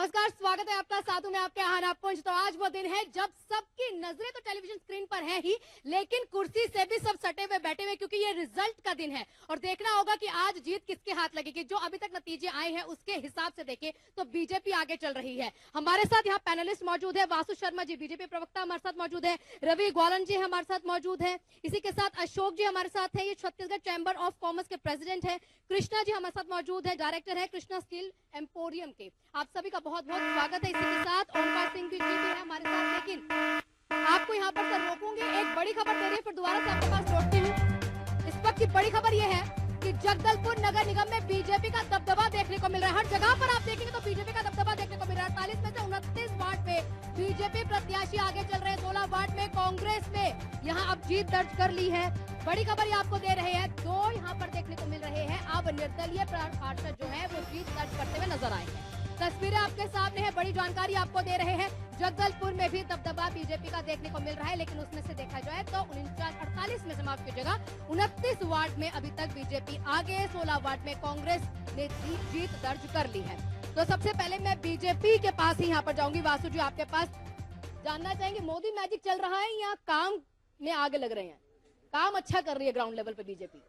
नमस्कार, स्वागत है आपका। साथ में आपके आहाना पुंज। तो आज वो दिन है जब सबकी नजरें तो टेलीविजन स्क्रीन पर है ही, लेकिन कुर्सी से भी सब सटे हुए बैठे हुए, क्योंकि ये रिजल्ट का दिन है और देखना होगा कि आज जीत किसके हाथ लगेगी। जो अभी तक नतीजे आए हैं उसके हिसाब से देखें तो बीजेपी आगे चल रही है। हमारे साथ यहाँ पैनलिस्ट मौजूद है, वासु शर्मा जी बीजेपी प्रवक्ता हमारे साथ मौजूद है, रवि ग्वालन जी हमारे साथ मौजूद है, इसी के साथ अशोक जी हमारे साथ है, ये छत्तीसगढ़ चैंबर ऑफ कॉमर्स के प्रेसिडेंट है, कृष्णा जी हमारे साथ मौजूद है, डायरेक्टर है कृष्णा स्टील एम्पोरियम के। आप सभी का बहुत बहुत स्वागत है। इसी के साथ ओमकार सिंह जी भी है हमारे साथ, लेकिन आपको यहाँ पर सर रोकूंगी, एक बड़ी खबर दे रही है, फिर दोबारा से आपके पास लौटती हूँ। इस वक्त की बड़ी खबर यह है कि जगदलपुर नगर निगम में बीजेपी का दबदबा देखने को मिल रहा है। हर जगह पर आप देखेंगे तो बीजेपी का दबदबा देखने को मिल रहा है। 48 में से 29 वार्ड में बीजेपी प्रत्याशी आगे चल रहे हैं, 16 वार्ड में कांग्रेस ने यहाँ अब जीत दर्ज कर ली है। बड़ी खबर ये आपको दे रहे हैं, दो यहाँ पर देखने को मिल रहे हैं। अब निर्दलीय पार्षद जो है वो जीत दर्ज करते हुए नजर आए हैं। तस्वीरें आपके सामने है, बड़ी जानकारी आपको दे रहे हैं। जगदलपुर में भी दबदबा बीजेपी का देखने को मिल रहा है, लेकिन उसमें से देखा जाए तो 48 में से माफ कीजिएगा 29 वार्ड में अभी तक बीजेपी आगे, 16 वार्ड में कांग्रेस ने जीत दर्ज कर ली है। तो सबसे पहले मैं बीजेपी के पास ही यहाँ पर जाऊंगी। वासु जी आपके पास जानना चाहेंगे, मोदी मैजिक चल रहा है या काम में आगे लग रहे हैं? काम अच्छा कर रही है ग्राउंड लेवल पे बीजेपी?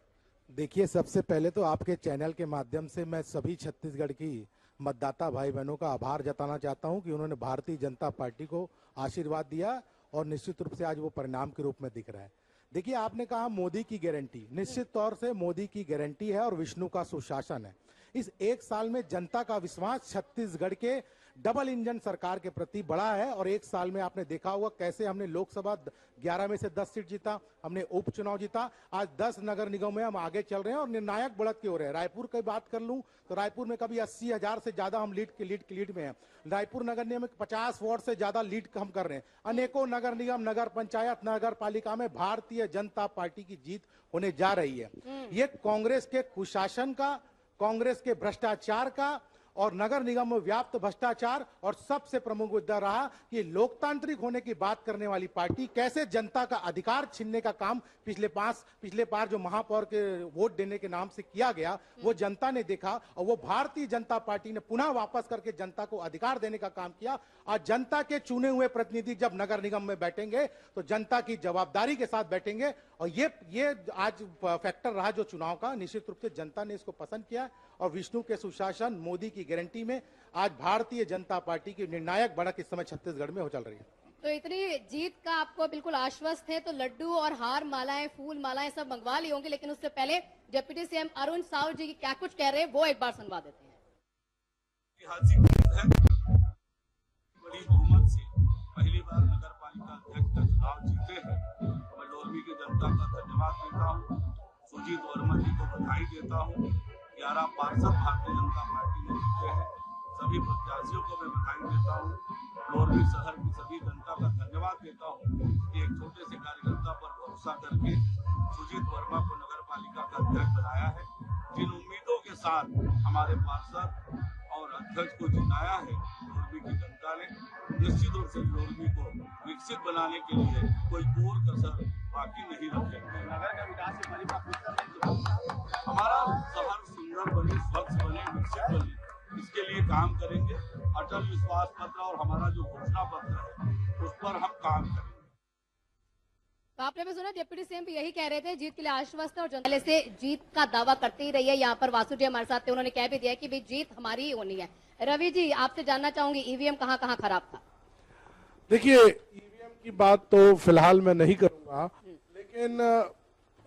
देखिए, सबसे पहले तो आपके चैनल के माध्यम से मैं सभी छत्तीसगढ़ की मतदाता भाई बहनों का आभार जताना चाहता हूं कि उन्होंने भारतीय जनता पार्टी को आशीर्वाद दिया और निश्चित रूप से आज वो परिणाम के रूप में दिख रहा है। देखिए, आपने कहा मोदी की गारंटी, निश्चित तौर से मोदी की गारंटी है और विष्णु का सुशासन है। इस एक साल में जनता का विश्वास छत्तीसगढ़ के डबल इंजन सरकार के प्रति बढ़ा है और एक साल में आपने देखा होगा कैसे हमने लोकसभा 11 में से 10 सीट जीता, हमने उपचुनाव जीता, आज 10 नगर निगम में हम आगे चल रहे हैं और निर्णायक बढ़त की हो रहे हैं। रायपुर की बात कर लूं तो रायपुर में कभी 80,000 से ज्यादा हम लीड में हैं। रायपुर नगर निगम में 50 वार्ड से ज्यादा लीड हम कर रहे हैं। अनेकों नगर निगम, नगर पंचायत, नगर पालिका में भारतीय जनता पार्टी की जीत होने जा रही है। ये कांग्रेस के कुशासन का, कांग्रेस के भ्रष्टाचार का और नगर निगम में व्याप्त भ्रष्टाचार और सबसे प्रमुख मुद्दा रहा कि लोकतांत्रिक होने की बात करने वाली पार्टी कैसे जनता का अधिकार छीनने का काम पिछले बार जो महापौर के वोट देने के नाम से किया गया वो जनता ने देखा और वो भारतीय जनता पार्टी ने पुनः वापस करके जनता को अधिकार देने का काम किया। आज जनता के चुने हुए प्रतिनिधि जब नगर निगम में बैठेंगे तो जनता की जवाबदारी के साथ बैठेंगे और ये आज फैक्टर रहा जो चुनाव का। निश्चित रूप से जनता ने इसको पसंद किया और विष्णु के सुशासन, मोदी की गारंटी में आज भारतीय जनता पार्टी की निर्णायक बढ़त इस समय छत्तीसगढ़ में हो चल रही है। तो इतनी जीत का आपको बिल्कुल आश्वस्त है, तो लड्डू और हार मालाएं, फूल मालाएं सब मंगवा ली होंगी, लेकिन उससे पहले डिप्टी सीएम अरुण साव जी क्या कुछ कह रहे हैं वो एक बार सुनवा देते हैं। ऐतिहासिक जीत है, बड़ी बहुमत से पहली बार नगर पालिका अध्यक्ष का चुनाव जीते हैं। मैं लोरमी की जनता का धन्यवाद देता हूँ, सुजीत वर्मा जी को बधाई देता हूँ। 11 पार्षद भारतीय जनता पार्टी ने जीते हैं, सभी प्रत्याशियों को मैं बधाई देता हूँ। लोरमी शहर की सभी जनता का धन्यवाद देता हूँ कि एक छोटे से कार्यकर्ता पर भरोसा करके सुजीत वर्मा को नगर पालिका का अध्यक्ष बनाया है। जिन उम्मीदों के साथ हमारे पार्षद और अध्यक्ष को जिताया है लोरमी की जनता ने, निश्चित रूप से लोरमी को विकसित बनाने के लिए कोई और कसर बाकी नहीं रखेंगे। नगर का विकास हमारा शहर सुंदर बने, स्वच्छ बने, विकसित बने, इसके लिए काम करेंगे। अटल विश्वास पत्र और हमारा जो घोषणा पत्र है उस पर हम काम करेंगे। तो आपने भी सुना, डिप्टी सीएम भी यही कह रहे थे, जीत के लिए आश्वस्त है और जनता से जीत का दावा करते ही रही है। यहाँ पर वासु जी हमारे साथ थे, उन्होंने कह भी दिया कि भाई जीत हमारी ही होनी है। रवि जी, आपसे जानना चाहूंगी ईवीएम कहाँ खराब था? देखिए, ईवीएम की बात तो फिलहाल मैं नहीं करूंगा, लेकिन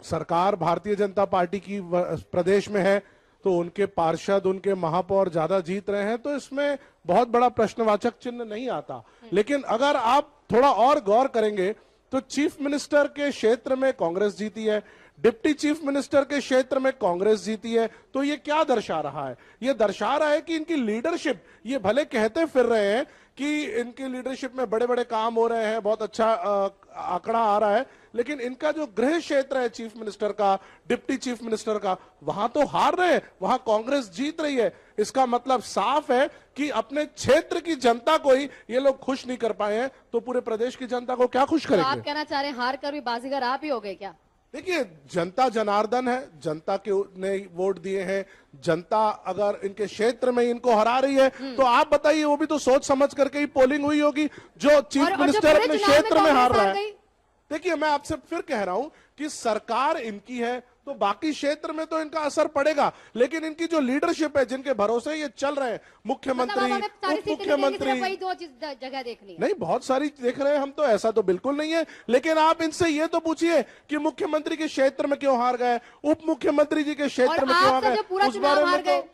सरकार भारतीय जनता पार्टी की प्रदेश में है तो उनके पार्षद, उनके महापौर ज्यादा जीत रहे हैं, तो इसमें बहुत बड़ा प्रश्नवाचक चिन्ह नहीं आता। लेकिन अगर आप थोड़ा और गौर करेंगे तो चीफ मिनिस्टर के क्षेत्र में कांग्रेस जीती है, डिप्टी चीफ मिनिस्टर के क्षेत्र में कांग्रेस जीती है, तो ये क्या दर्शा रहा है? ये दर्शा रहा है कि इनकी लीडरशिप, ये भले कहते फिर रहे हैं कि इनकी लीडरशिप में बड़े बड़े काम हो रहे हैं, बहुत अच्छा आंकड़ा आ रहा है, लेकिन इनका जो गृह क्षेत्र है चीफ मिनिस्टर का, डिप्टी चीफ मिनिस्टर का, वहां तो हार रहे हैं, वहां कांग्रेस जीत रही है। इसका मतलब साफ है कि अपने क्षेत्र की जनता को ही ये लोग खुश नहीं कर पाए हैं, तो पूरे प्रदेश की जनता को क्या खुश करेंगे? तो आप कहना चाह रहे हैं हार कर भी बाजीगर आप ही हो गए क्या? देखिए, जनता जनार्दन है, जनता के ने वोट दिए हैं। जनता अगर इनके क्षेत्र में इनको हरा रही है तो आप बताइए, वो भी तो सोच समझ करके ही पोलिंग हुई होगी। जो चीफ और जो मिनिस्टर पूरे अपने चुनाव में क्षेत्र में हार कांग्रेस रहा हार है। गई। देखिए, मैं आपसे फिर कह रहा हूं कि सरकार इनकी है तो बाकी क्षेत्र में तो इनका असर पड़ेगा, लेकिन इनकी जो लीडरशिप है, जिनके भरोसे ये चल रहे हैं, मुख्यमंत्री, मतलब आप सारी उप सीटें निकलेंगी, मुख्यमंत्री, सिर्फ वही दो चीज जगह देखनी है। नहीं, बहुत सारी देख रहे हैं हम तो, ऐसा तो बिल्कुल नहीं है। लेकिन आप इनसे ये तो पूछिए कि मुख्यमंत्री के क्षेत्र में क्यों हार गए, उप मुख्यमंत्री जी के क्षेत्र और में क्यों हार आपका जो पूरा गए, उस चुनाव बारे हार में तो गए।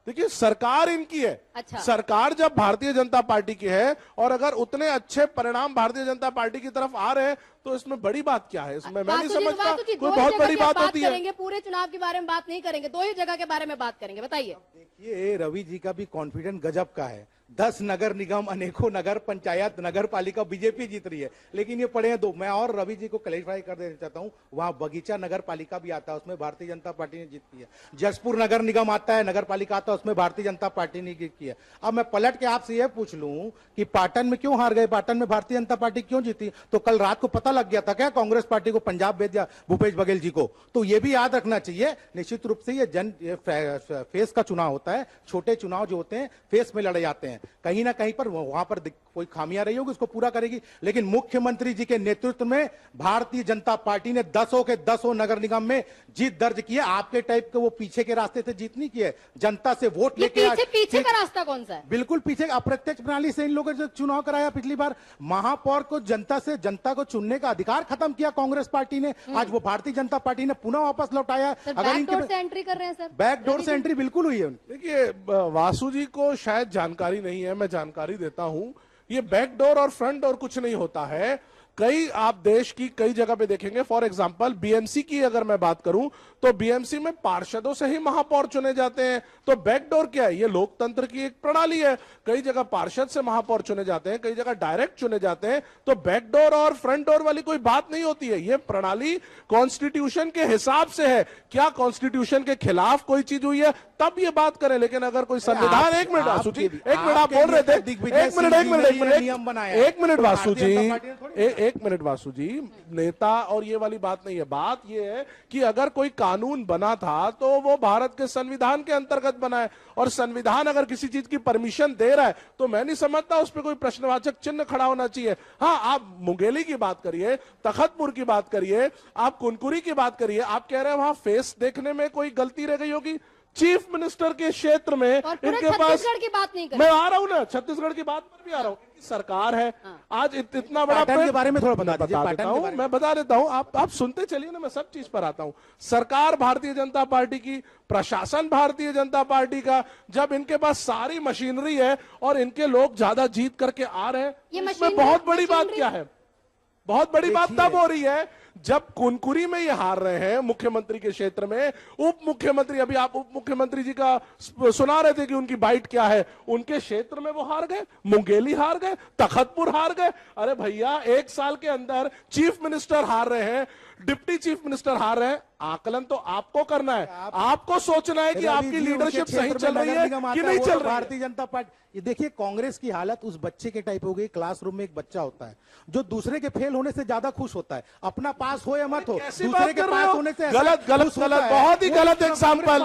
देखिए, सरकार इनकी है। अच्छा। सरकार जब भारतीय जनता पार्टी की है और अगर उतने अच्छे परिणाम भारतीय जनता पार्टी की तरफ आ रहे हैं तो इसमें बड़ी बात क्या है? इसमें मैं नहीं समझता वासु जी, कोई दो ही बहुत जगह बड़ी की बात होती है। करेंगे, पूरे चुनाव के बारे में बात नहीं करेंगे, दो ही जगह के बारे में बात करेंगे। बताइए। देखिए, रवि जी का भी कॉन्फिडेंस गजब का है। 10 नगर निगम, अनेकों नगर पंचायत, नगर पालिका बीजेपी जीत रही है, लेकिन ये पड़े हैं दो। मैं और रवि जी को क्लैरिफाई कर देना चाहता हूं, वहां बगीचा नगर पालिका भी आता है, उसमें भारतीय जनता पार्टी ने जीती है। जसपुर नगर निगम आता है, नगर पालिका आता है, उसमें भारतीय जनता पार्टी ने जीती है। अब मैं पलट के आपसे यह पूछ लूं कि पाटन में क्यों हार गए, पाटन में भारतीय जनता पार्टी क्यों जीती? तो कल रात को पता लग गया था क्या कांग्रेस पार्टी को पंजाब भेज दिया भूपेश बघेल जी को? तो ये भी याद रखना चाहिए। निश्चित रूप से ये फेस का चुनाव होता है, छोटे चुनाव जो होते हैं फेस में लड़े जाते हैं। कहीं ना कहीं पर वहां पर कोई खामियां रही होगी, उसको पूरा करेगी। लेकिन मुख्यमंत्री जी के नेतृत्व में भारतीय जनता पार्टी ने 10 के 10 नगर निगम में जीत दर्ज की है। आपके टाइप के वो पीछे के रास्ते से जीत नहीं की है, जनता से वोट लेके पीछे का रास्ता कौन सा है? बिल्कुल पीछे, अप्रत्यक्ष प्रणाली से इन लोगों ने चुनाव कराया। पिछली बार महापौर को जनता को चुनने का अधिकार खत्म किया कांग्रेस पार्टी ने, आज वो भारतीय जनता पार्टी ने पुनः वापस लौटाया। बैकडोर से एंट्री कर रहे हैं सर, बैकडोर से एंट्री बिल्कुल हुई है। देखिए, वासु जी को शायद जानकारी नहीं है, मैं जानकारी देता हूं। ये बैकडोर और फ्रंट डोर कुछ नहीं होता है। कई आप देश की कई जगह पे देखेंगे, फॉर एग्जांपल बीएमसी की अगर मैं बात करूं तो बीएमसी में पार्षदों से ही महापौर चुने जाते हैं। तो बैकडोर क्या है? ये लोकतंत्र की एक प्रणाली है। कई जगह पार्षद से महापौर चुने जाते हैं, कई जगह डायरेक्ट चुने जाते हैं। तो बैकडोर और फ्रंट डोर वाली कोई बात नहीं होती है। ये प्रणाली कॉन्स्टिट्यूशन के हिसाब से है। क्या कॉन्स्टिट्यूशन के खिलाफ कोई चीज हुई है तब ये बात करें, लेकिन अगर कोई संविधान, एक मिनट वासु जी, एक मिनट आप बोल रहे थे, एक मिनट वासु जी, एक मिनट वासु जी, नेता और ये वाली बात नहीं है। बात ये है कि अगर कोई कानून बना था तो वो भारत के संविधान के अंतर्गत बना है, और संविधान अगर किसी चीज की परमिशन दे रहा है तो मैं नहीं समझता उस पर कोई प्रश्नवाचक चिन्ह खड़ा होना चाहिए। हाँ, आप मुंगेली की बात करिए, तखतपुर की बात करिए, आप कुनकुरी की बात करिए, आप कह रहे हैं वहां फेस देखने में कोई गलती रह गई होगी। चीफ मिनिस्टर के क्षेत्र में इनके पास, छत्तीसगढ़ की बात नहीं कर, मैं आ रहा हूं ना, छत्तीसगढ़ की बात पर भी आ रहा हूं। इनकी सरकार है आज, इतना बड़ा पाटन के बारे में थोड़ा बता दीजिए। देता हूं, मैं बता देता हूं, आप सुनते चलिए ना, मैं सब चीज पर आता हूं। सरकार भारतीय जनता पार्टी की, प्रशासन भारतीय जनता पार्टी का, जब इनके पास सारी मशीनरी है और इनके लोग ज्यादा जीत करके आ रहे हैं, इसमें बहुत बड़ी बात क्या है? बहुत बड़ी बात तब हो रही है जब कुनकुरी में ये हार रहे हैं मुख्यमंत्री के क्षेत्र में। उप मुख्यमंत्री, अभी आप उप मुख्यमंत्री जी का सुना रहे थे कि उनकी बाइट क्या है, उनके क्षेत्र में वो हार गए, मुंगेली हार गए, तखतपुर हार गए। अरे भैया, एक साल के अंदर चीफ मिनिस्टर हार रहे हैं, डिप्टी चीफ मिनिस्टर हार रहे हैं। आकलन तो आपको करना है, आपको सोचना है कि आपकी लीडरशिप सही चल रही है कि नहीं चल रही है। भारतीय जनता पार्टी, ये देखिए कांग्रेस की हालत उस बच्चे के टाइप हो गई। क्लासरूम में एक बच्चा होता है जो दूसरे के फेल होने से ज्यादा खुश होता है, अपना पास हो या मत हो, दूसरे के पास होने से गलत गलत गलत, बहुत ही गलत एग्जाम्पल,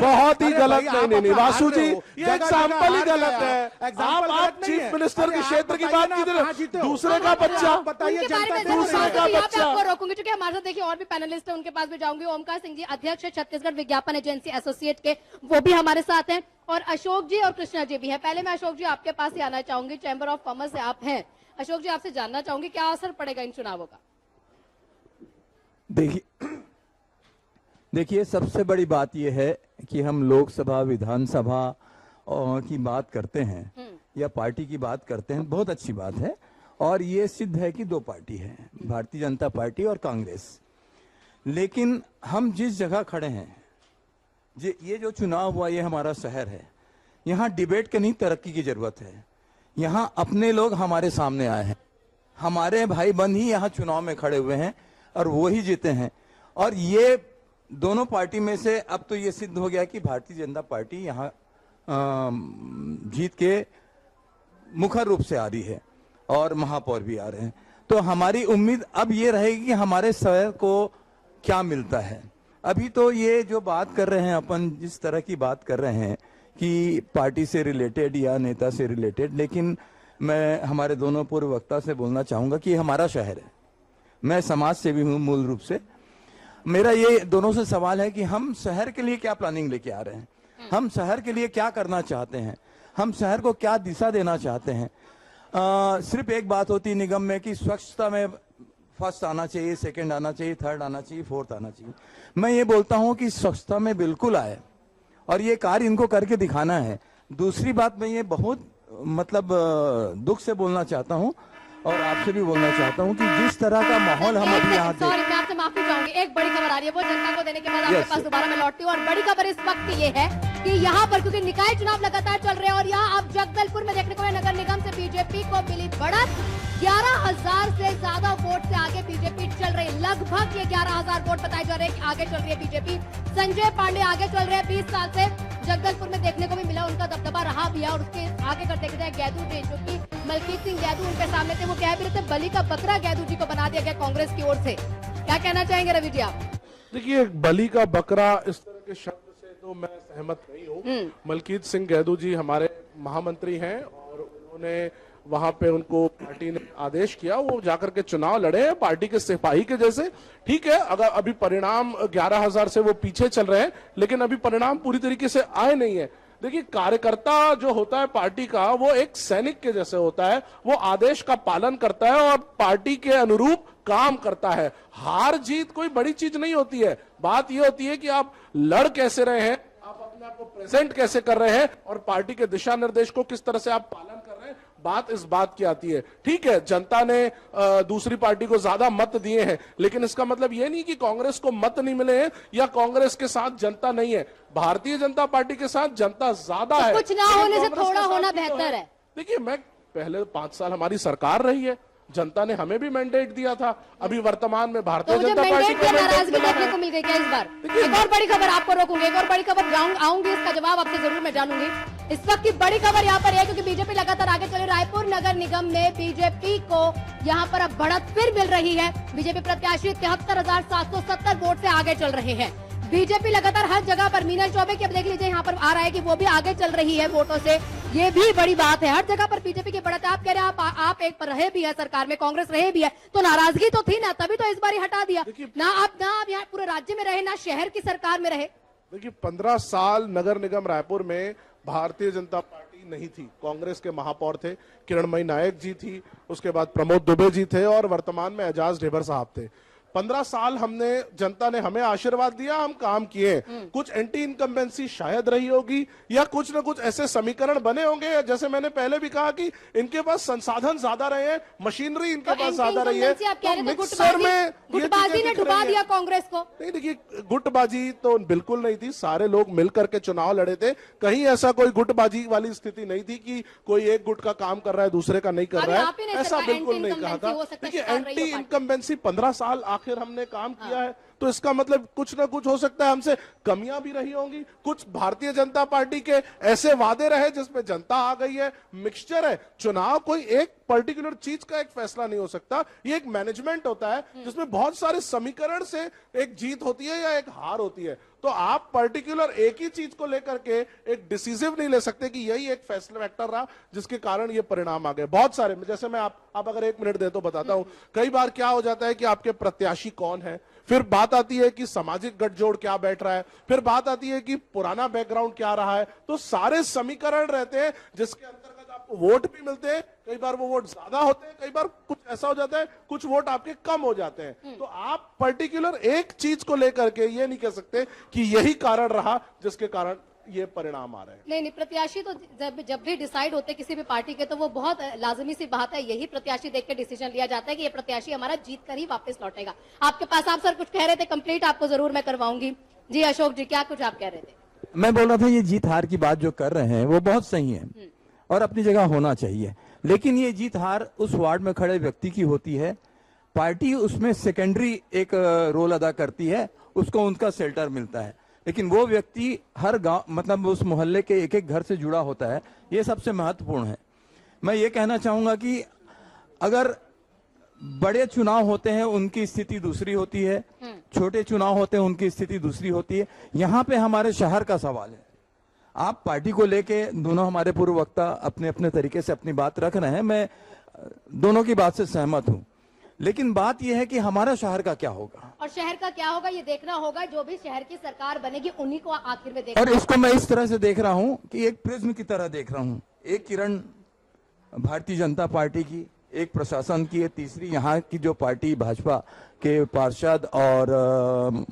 बहुत ही गलत। नहीं वासु जी, ये एग्जाम्पल ही गलत है। आप चीफ मिनिस्टर के क्षेत्र की बात कीजिए, दूसरे का बच्चा, बताइए दूसरे का बच्चा। आपको रोकूंगी क्योंकि हमारे साथ देखिए और भी पैनलिस्ट है, उनके पास भी जाऊंगी। ओमकार सिंह जी, अध्यक्ष है छत्तीसगढ़ विज्ञापन एजेंसी एसोसिएट के, वो भी हमारे साथ हैं, और अशोक जी और कृष्णा जी भी है। पहले मैं अशोक जी आपके पास ही आना चाहूंगी, चैंबर ऑफ कॉमर्स से आप हैं। अशोक जी, आपसे जानना चाहूंगी क्या असर पड़ेगा इन चुनावों का? देखिए, सबसे बड़ी बात यह है कि हम लोकसभा, विधानसभा की बात करते हैं या पार्टी की बात करते हैं, बहुत अच्छी बात है। और ये सिद्ध है कि दो पार्टी है, भारतीय जनता पार्टी और कांग्रेस। लेकिन हम जिस जगह खड़े हैं, ये जो चुनाव हुआ, ये हमारा शहर है, यहाँ डिबेट के नहीं, तरक्की की जरूरत है। यहाँ अपने लोग हमारे सामने आए हैं, हमारे भाई बंद ही यहाँ चुनाव में खड़े हुए हैं और वो ही जीते हैं। और ये दोनों पार्टी में से अब तो ये सिद्ध हो गया कि भारतीय जनता पार्टी यहाँ जीत के मुखर रूप से आ रही है और महापौर भी आ रहे हैं। तो हमारी उम्मीद अब ये रहेगी कि हमारे शहर को क्या मिलता है। अभी तो ये जो बात कर रहे हैं अपन, जिस तरह की बात कर रहे हैं कि पार्टी से रिलेटेड या नेता से रिलेटेड, लेकिन मैं हमारे दोनों पूर्व वक्ता से बोलना चाहूंगा कि ये हमारा शहर है। मैं समाज सेवी हूं मूल रूप से। मेरा ये दोनों से सवाल है कि हम शहर के लिए क्या प्लानिंग लेके आ रहे हैं, हम शहर के लिए क्या करना चाहते हैं, हम शहर को क्या दिशा देना चाहते हैं। सिर्फ एक बात होती है निगम में कि स्वच्छता में फर्स्ट आना चाहिए, सेकंड आना चाहिए, थर्ड आना चाहिए, फोर्थ आना चाहिए। मैं ये बोलता हूं कि स्वच्छता में बिल्कुल आए और ये कार्य इनको करके दिखाना है। दूसरी बात, मैं ये बहुत मतलब दुख से बोलना चाहता हूं और आपसे भी बोलना चाहता हूं कि जिस तरह का माहौल हम अभी यहाँ सॉरी, मैं आपसे माफी चाहूंगी, एक बड़ी खबर आ रही है, वो जनता को देने के बाद आपके पास दोबारा मैं लौटती हूँ। और बड़ी खबर इस वक्त ये है कि यहाँ पर, क्योंकि निकाय चुनाव लगातार चल रहे हैं और यहाँ अब जगदलपुर में देखने को मिला नगर निगम से बीजेपी को मिली बढ़त। 11,000 से ज्यादा वोट से आगे बीजेपी चल रही, लगभग ये 11,000 वोट बताए जा रहे हैं कि आगे चल रही है बीजेपी। संजय पांडे आगे चल रहे हैं, 20 साल से जगदलपुर में देखने को भी मिला, उनका दबदबा रहा भी है। और उसके आगे अगर देखा जाए गैदू जी, जो कि मलकीत सिंह गैदू उनके सामने थे, वो कह भी रहे थे बलि का बकरा गैदू जी को बना दिया गया कांग्रेस की ओर से। क्या कहना चाहेंगे रवि जी आप? देखिए, बलि का बकरा इस तरह के शब्द से तो मैं सहमत नहीं हूँ। मलकीत सिंह गैदू जी हमारे महामंत्री हैं और उन्होंने वहां पे उनको पार्टी ने आदेश किया, वो जाकर के चुनाव लड़े हैं पार्टी के सिपाही के जैसे। ठीक है, अगर अभी परिणाम 11,000 से वो पीछे चल रहे हैं, लेकिन अभी परिणाम पूरी तरीके से आए नहीं है। देखिए, कार्यकर्ता जो होता है पार्टी का, वो एक सैनिक के जैसे होता है, वो आदेश का पालन करता है और पार्टी के अनुरूप काम करता है। हार जीत कोई बड़ी चीज नहीं होती है, बात ये होती है कि आप लड़ कैसे रहे हैं, आप अपने आप को प्रेजेंट कैसे कर रहे हैं और पार्टी के दिशा निर्देश को किस तरह से आप पालन कर रहे हैं, बात इस बात की आती है। ठीक है, जनता ने दूसरी पार्टी को ज्यादा मत दिए हैं, लेकिन इसका मतलब यह नहीं कि कांग्रेस को मत नहीं मिले हैं या कांग्रेस के साथ जनता नहीं है। भारतीय जनता पार्टी के साथ जनता ज्यादा है। कुछ ना होने से थोड़ा होना बेहतर है। देखिए, मैं पहले 5 साल हमारी सरकार रही है, जनता ने हमें भी मैंडेट दिया था। अभी वर्तमान में भारतीय जनता पार्टी को नाराजगी देखने को मिल गई क्या इस बार? एक और बड़ी खबर आपको रोकूंगी, एक और बड़ी खबर आऊंगी, इसका जवाब आपसे जरूर मैं जानूंगी। इस वक्त की बड़ी खबर यहाँ पर है, क्योंकि बीजेपी लगातार आगे चले। रायपुर नगर निगम में बीजेपी को यहाँ पर अब बढ़त फिर मिल रही है। बीजेपी प्रत्याशी 73,770 वोट से आगे चल रहे हैं। बीजेपी लगातार हर जगह पर, मीनल चौबे की अब देख लीजिए यहाँ पर आ रहा है कि वो भी आगे चल रही है वोटों से। ये भी बड़ी बात है, हर जगह पर बीजेपी की बढ़त है। आप कह रहे हैं आप एक पर रहे भी है सरकार में, कांग्रेस रहे भी है, तो नाराजगी तो थी ना, तभी तो इस बार ही हटा दिया ना। आप यहाँ पूरे राज्य में रहे, ना शहर की सरकार में रहे। देखिए, 15 साल नगर निगम रायपुर में भारतीय जनता पार्टी नहीं थी। कांग्रेस के महापौर थे, किरणमयी नायक जी थी, उसके बाद प्रमोद दुबे जी थे और वर्तमान में एजाज ढेबर साहब थे। 15 साल हमने, जनता ने हमें आशीर्वाद दिया, हम काम किए। कुछ एंटी इनकम्बेंसी शायद रही होगी या कुछ न कुछ ऐसे समीकरण बने होंगे, जैसे मैंने पहले भी कहा कि इनके पास संसाधन ज्यादा रहे हैं, मशीनरी इनके पास ज्यादा रही है। मिक्सर में गुटबाजी ने डुबा दिया कांग्रेस को। नहीं, देखिए, गुटबाजी तो बिल्कुल नहीं थी, सारे लोग मिलकर के चुनाव लड़े थे। कहीं ऐसा कोई गुटबाजी वाली स्थिति नहीं थी कि कोई एक गुट का काम कर रहा है दूसरे का नहीं कर रहा है, ऐसा बिल्कुल नहीं कहा था। देखिए, एंटी इनकम्बेंसी 15 साल आखिर हमने काम किया है, तो इसका मतलब कुछ ना कुछ हो सकता है हमसे कमियां भी रही होंगी। कुछ भारतीय जनता पार्टी के ऐसे वादे रहे जिसमें जनता आ गई है। मिक्सचर है, चुनाव कोई एक पर्टिकुलर चीज का एक फैसला नहीं हो सकता, ये एक मैनेजमेंट होता है जिसमें बहुत सारे समीकरण से एक जीत होती है या एक हार होती है। तो आप पर्टिकुलर एक ही चीज को लेकर के एक डिसीजिव नहीं ले सकते कि यही एक फैसला फैक्टर रहा जिसके कारण ये परिणाम आ गए। बहुत सारे, जैसे मैं आप अगर 1 मिनट दे तो बताता हूं। कई बार क्या हो जाता है कि आपके प्रत्याशी कौन है, फिर बात आती है कि सामाजिक गठजोड़ क्या बैठ रहा है, फिर बात आती है कि पुराना बैकग्राउंड क्या रहा है। तो सारे समीकरण रहते हैं जिसके अंतर्गत आपको वोट भी मिलते हैं। कई बार वो वोट ज्यादा होते हैं, कई बार कुछ ऐसा हो जाता है कुछ वोट आपके कम हो जाते हैं। तो आप पर्टिकुलर एक चीज को लेकर के ये नहीं कह सकते कि यही कारण रहा जिसके कारण ये परिणाम आ रहे हैं। नहीं, प्रत्याशी तो जब भी डिसाइड होते किसी भी पार्टी के, तो वो बहुत लाजमी सी बात है, यही प्रत्याशी देख के डिसीजन लिया जाता है कि ये प्रत्याशी हमारा जीत कर ही वापस लौटेगा। आपके पास, आप सर कुछ कह रहे थे, कंप्लीट आपको जरूर मैं करवाऊंगी। जी अशोक जी, क्या कुछ आप कह रहे थे? मैं बोल रहा था, ये जीत हार की बात जो कर रहे हैं वो बहुत सही है और अपनी जगह होना चाहिए, लेकिन ये जीत हार उस वार्ड में खड़े व्यक्ति की होती है। पार्टी उसमें सेकेंडरी एक रोल अदा करती है, उसको उनका शेल्टर मिलता है, लेकिन वो व्यक्ति हर गांव, मतलब उस मोहल्ले के एक एक घर से जुड़ा होता है। ये सबसे महत्वपूर्ण है। मैं ये कहना चाहूंगा कि अगर बड़े चुनाव होते हैं उनकी स्थिति दूसरी होती है, छोटे चुनाव होते हैं उनकी स्थिति दूसरी होती है। यहाँ पे हमारे शहर का सवाल है। आप पार्टी को लेके दोनों हमारे पूर्व वक्ता अपने अपने तरीके से अपनी बात रख रहे हैं, मैं दोनों की बात से सहमत हूं, लेकिन बात यह है कि हमारा शहर का क्या होगा और शहर का क्या होगा ये देखना होगा। जो भी शहर की सरकार बनेगी उन्हीं को आखिर में देखना और इसको मैं इस तरह से देख रहा हूं कि एक प्रिज्म की तरह देख रहा हूं। एक किरण भारतीय जनता पार्टी की, एक प्रशासन की है, तीसरी यहाँ की जो पार्टी भाजपा के पार्षद और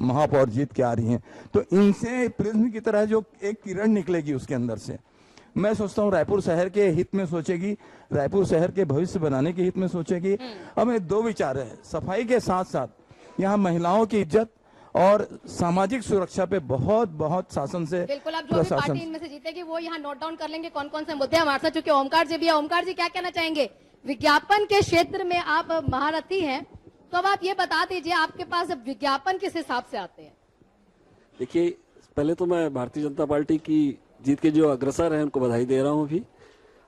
महापौर जीत के आ रही हैं। तो इनसे प्रिज्म की तरह जो एक किरण निकलेगी उसके अंदर से, मैं सोचता हूँ रायपुर शहर के हित में सोचेगी, रायपुर शहर के भविष्य बनाने के हित में सोचेगी। हमें दो विचार है, सफाई के साथ साथ यहाँ महिलाओं की इज्जत और सामाजिक सुरक्षा पे बहुत बहुत शासन से बिल्कुल। अब जो भी पार्टी इनमें से जीतेगी वो यहाँ नोट डाउन कर लेंगे कौन कौन से मुद्दे हमारे साथ। चूंकि ओमकार जी भी है, ओमकार जी क्या कहना चाहेंगे? विज्ञापन के क्षेत्र में आप महारथी हैं, तो अब आप ये बता दीजिए आपके पास अब विज्ञापन किस हिसाब से आते हैं? देखिए, पहले तो मैं भारतीय जनता पार्टी की जीत के जो अग्रसर हैं उनको बधाई दे रहा हूं अभी।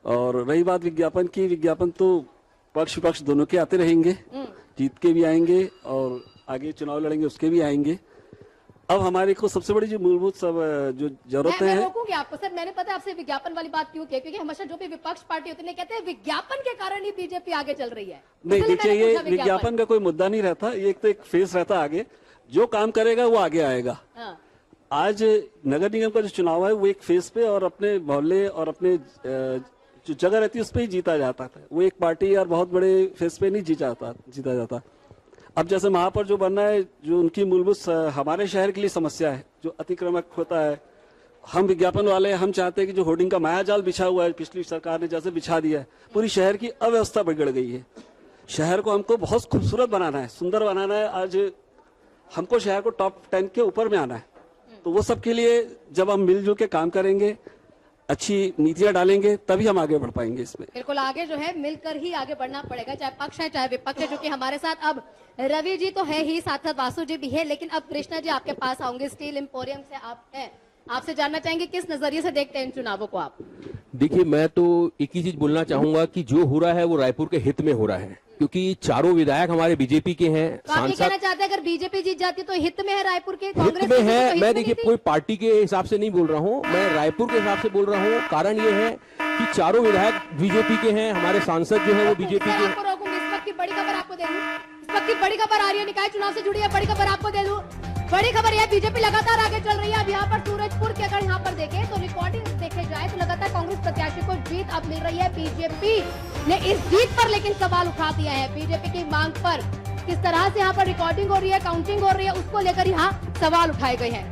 और रही बात विज्ञापन की, विज्ञापन तो पक्ष विपक्ष दोनों के आते रहेंगे, जीत के भी आएंगे और आगे चुनाव लड़ेंगे उसके भी आएंगे। अब हमारे को सबसे बड़ी जो मूलभूत सब जो जरूरतें मैं हैं। रोकूंगी आपको सर, मैंने पता है आपसे विज्ञापन वाली बात क्यों की, क्योंकि हमेशा जो भी विपक्ष पार्टी होती है कहते हैं विज्ञापन के कारण ही बीजेपी आगे चल रही है। नहीं, इसलिए देखिए, मैंने ये पूछा विज्ञापन का कोई मुद्दा नहीं रहता, ये एक तो एक फेस रहता आगे, जो काम करेगा वो आगे आएगा। हाँ। आज नगर निगम का जो चुनाव है वो एक फेस पे और अपने मोहल्ले और अपने जो जगह रहती है उस पर ही जीता जाता था। वो एक पार्टी और बहुत बड़े फेस पे नहीं जीता जाता। अब जैसे महापौर जो बनना है, जो उनकी मूलभूत हमारे शहर के लिए समस्या है, जो अतिक्रमक होता है, हम विज्ञापन वाले हम चाहते हैं कि जो होर्डिंग का मायाजाल बिछा हुआ है पिछली सरकार ने जैसे बिछा दिया है, पूरी शहर की अव्यवस्था बिगड़ गई है। शहर को हमको बहुत खूबसूरत बनाना है, सुंदर बनाना है। आज हमको शहर को टॉप 10 के ऊपर में आना है। तो वो सब के लिए जब हम मिलजुल के काम करेंगे, अच्छी नीतियां डालेंगे, तभी हम आगे बढ़ पाएंगे इसमें। बिल्कुल, आगे जो है मिलकर ही आगे बढ़ना पड़ेगा, चाहे पक्ष है चाहे विपक्ष है। जो कि हमारे साथ अब रवि जी तो है ही, साथ साथ वासु जी भी है, लेकिन अब कृष्णा जी आपके पास आऊंगे। स्टील एम्पोरियम से आप हैं, आपसे जानना चाहेंगे किस नजरिए से देखते हैं इन चुनावों को आप? देखिए, मैं तो एक ही चीज बोलना चाहूंगा कि जो हो रहा है वो रायपुर के हित में हो रहा है, क्योंकि चारों विधायक हमारे बीजेपी के हैं। तो आप ये कहना चाहते हैं अगर बीजेपी जीत जाती तो हित में है रायपुर के, हित कांग्रेस में की है। तो हित मैं में देखिए नहीं थी? कोई पार्टी के हिसाब से नहीं बोल रहा हूँ, मैं रायपुर के हिसाब से बोल रहा हूँ। कारण ये है कि चारों विधायक बीजेपी के हैं, हमारे सांसद जो है वो बीजेपी सर, के। आपको रोकूंगी। इस वक्त की बड़ी खबर आपको दे दूं, इस वक्त की बड़ी खबर आ रही है, निकाय चुनाव से जुड़ी है, बड़ी खबर आपको दे दूं। बड़ी खबर यह, बीजेपी लगातार आगे चल रही है। अब यहाँ पर सूरजपुर की अगर यहाँ पर देखें तो रिकॉर्डिंग देखे जाए तो लगातार कांग्रेस प्रत्याशी को जीत अब मिल रही है। बीजेपी ने इस जीत पर लेकिन सवाल उठा दिया है। बीजेपी की मांग पर किस तरह से यहाँ पर रिकॉर्डिंग हो रही है, काउंटिंग हो रही है, उसको लेकर यहाँ सवाल उठाए गए हैं।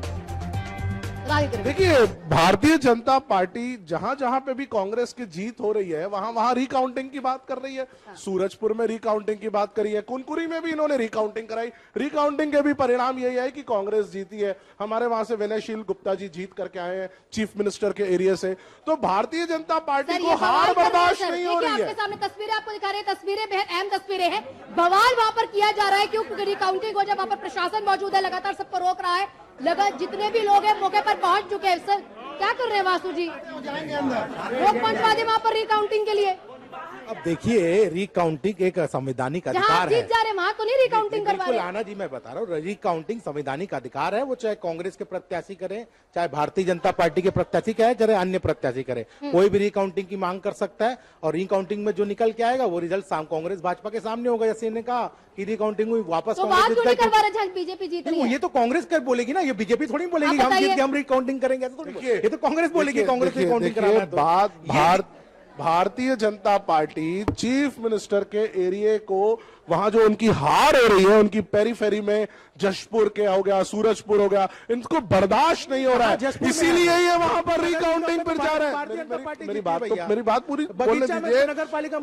देखिए, भारतीय जनता पार्टी जहां जहां पे भी कांग्रेस की जीत हो रही है वहां वहां रिकाउंटिंग की बात कर रही है। सूरजपुर में रिकाउंटिंग की बात करी है, कुनकुरी में भी इन्होंने रिकाउंटिंग कराई। रिकाउंटिंग के भी परिणाम यही है कि कांग्रेस जीती है। हमारे वहां से विनयशील गुप्ता जी जीत करके आए हैं चीफ मिनिस्टर के एरिया से। तो भारतीय जनता पार्टी को हार बर्दाश्त नहीं हो रही है। आपके सामने तस्वीरें आपको दिखा रहे हैं, तस्वीरें बेहद अहम तस्वीरें हैं। बवाल वहां पर किया जा रहा है क्योंकि रिकाउंटिंग हो जाए, वहां पर प्रशासन मौजूद है, लगातार सबको रोक रहा है। जितने भी लोग हैं मौके पर पहुंच चुके हैं। सर क्या कर रहे हैं वासु जी? लोग पहुंचवा दे वहां पर रिकाउंटिंग के लिए। अब देखिए, रिकाउंटिंग एक संवैधानिक जहां अधिकार है। जीत जा रहे हैं वहां तो नहीं रिकाउंटिंग करवा बिल्कुल रहे। आना जी, मैं बता रहा हूँ, रिकाउंटिंग संवैधानिक अधिकार है। वो चाहे कांग्रेस के प्रत्याशी करें, चाहे भारतीय जनता पार्टी के प्रत्याशी करें, चाहे अन्य प्रत्याशी करें, कोई भी रिकाउंटिंग की मांग कर सकता है। और रिकाउंटिंग में जो निकल के आएगा वो रिजल्ट कांग्रेस भाजपा के सामने होगा। जैसे इन्होंने कहा कि रिकाउंटिंग हुई, वापस तो बात क्यों नहीं करवा रहे जहां बीजेपी जीत रही है? ये तो कांग्रेस कर बोलेगी ना, ये बीजेपी थोड़ी बोलेगी आप हम जीत बताइए। के हम रिकाउंटिंग करेंगे। ऐसा थोड़ी बोलेगी। ये तो कांग्रेस बोलेगी, कांग्रेस रिकाउंटिंग देखिए, कराना है तो। बात Bharatiya Janata party chief minister के एरिया को वहां जो उनकी हार हो रही है, उनकी पेरीफेरी में जशपुर के हो गया, सूरजपुर हो गया, इनको बर्दाश्त नहीं हो रहा है, इसीलिए ये वहां पर रिकाउंटिंग पर जा रहे हैं। मेरी बात पूरी बोलने दीजिए। नगर पालिका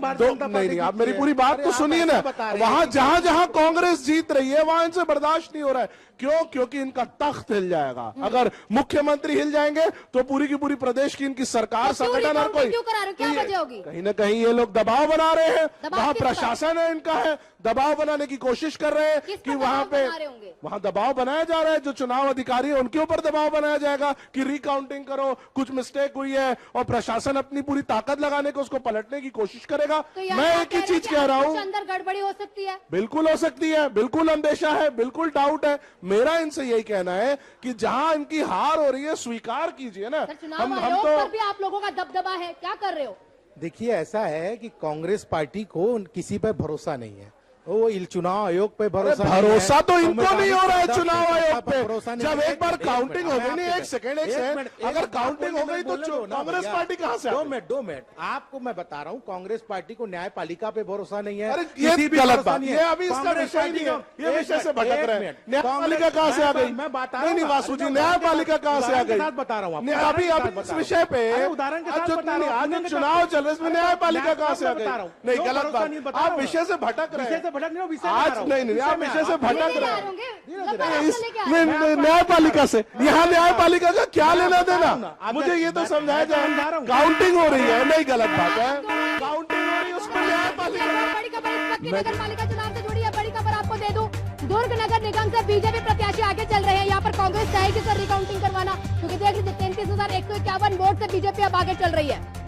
नहीं, आप मेरी पूरी बात तो सुनिए ना। वहां जहां जहां कांग्रेस जीत रही है वहां इनसे बर्दाश्त नहीं हो रहा है। क्यों? क्योंकि इनका तख्त हिल जाएगा। अगर मुख्यमंत्री हिल जाएंगे तो पूरी की पूरी प्रदेश की इनकी सरकार, संगठन और कोई क्यों करा रहे हो? क्या वजह होगी? कहीं ना कहीं ये लोग दबाव बना रहे हैं, दबाव वहाँ किस पर? प्रशासन है इनका है, दबाव बनाने की कोशिश कर रहे हैं किस पर कि वहाँ दबाव पे बना रहे होंगे? वहाँ दबाव बनाया जा रहा है, जो चुनाव अधिकारी है उनके ऊपर दबाव बनाया जाएगा कि रिकाउंटिंग करो, कुछ मिस्टेक हुई है, और प्रशासन अपनी पूरी ताकत लगाने को उसको पलटने की कोशिश करेगा। तो यहाँ मैं आप एक ही कह रहे हैं चीज कि कह रहा कुछ हूँ, अंदर गड़बड़ी हो सकती है। बिल्कुल हो सकती है, बिल्कुल अंदेशा है, बिल्कुल डाउट है। मेरा इनसे यही कहना है कि जहां इनकी हार हो रही है स्वीकार कीजिए ना। सर, चुनाव आयोग पर भी आप लोगों का दबदबा है, क्या कर रहे हो? देखिए, ऐसा है कि कांग्रेस पार्टी को किसी पे भरोसा नहीं है, वो चुनाव आयोग पे भरोसा नहीं है। भरोसा तो इनको नहीं हो रहा है संवैधानिक चुनाव आयोग पे। भरोसा नहीं जब है। एक बार काउंटिंग हो गई, नहीं, एक मिनट, सेकंड, मिनट, अगर बात काउंटिंग हो बोलने गई दो, तो बोलने दो ना कांग्रेस भैया। पार्टी कहां से आ गई? 2 मिनट आपको मैं बता रहा हूँ, कांग्रेस पार्टी को न्यायपालिका पे भरोसा नहीं है। अरे ये किसी भी गलत भरोसा बात, नहीं ये है। अभी इसका कांग्रेस विषय पार्टी नहीं है, को- ये विषय से भटक रहे हैं। न्यायपालिका कहां से आ गई? मैं बता रहा नहीं, हूँ, नहीं, वासु जी, अरे न्यायपालिका कहां से आ उदाहरण के गई? साथ बता रहा हूँ आपको, नहीं, उदाहरण अभी के साथ अभी इस बता विषय रहा हूँ। पे अरे उदाहरण के साथ जो बता रहा हूँ, आज उदाहरण के चुनाव साथ- चल रहे इसमें न्यायपालिका कहां से आ बता रहा गई? हूँ। नहीं, जो गलत भरोसा नहीं बात, बता आप रहा हूँ। विषय से भटक रहे विषय से हैं भटक नहीं हो, विषय आज। बता रहा हूँ। नहीं, आप विषय से भटक लेके रहे आ हैं। होंगे, धीरे मतलब धीरे। आप इस लेके आ रहे हैं। न्यायपालिका से, यहाँ न्यायपालिका का क्या लेना देना? आप मुझे ये तो मैं समझाया समझा जाए, रहा हूँ। काउंटिंग हो रही है, नहीं गलत बात है, काउंटिंग हो रही है उसमें न्यायपालिका बड़ी खबर इस वक्त की नगर पालिका चुनाव से जुड़ी है। बड़ी खबर आपको दे दूं, दुर्ग नगर निगम से बीजेपी प्रत्याशी आगे चल रहे हैं। यहाँ पर कांग्रेस चाहेगी सर रिकाउंटिंग करवाना, क्योंकि देख लीजिए 33,151 वोट से बीजेपी अब आगे चल रही है।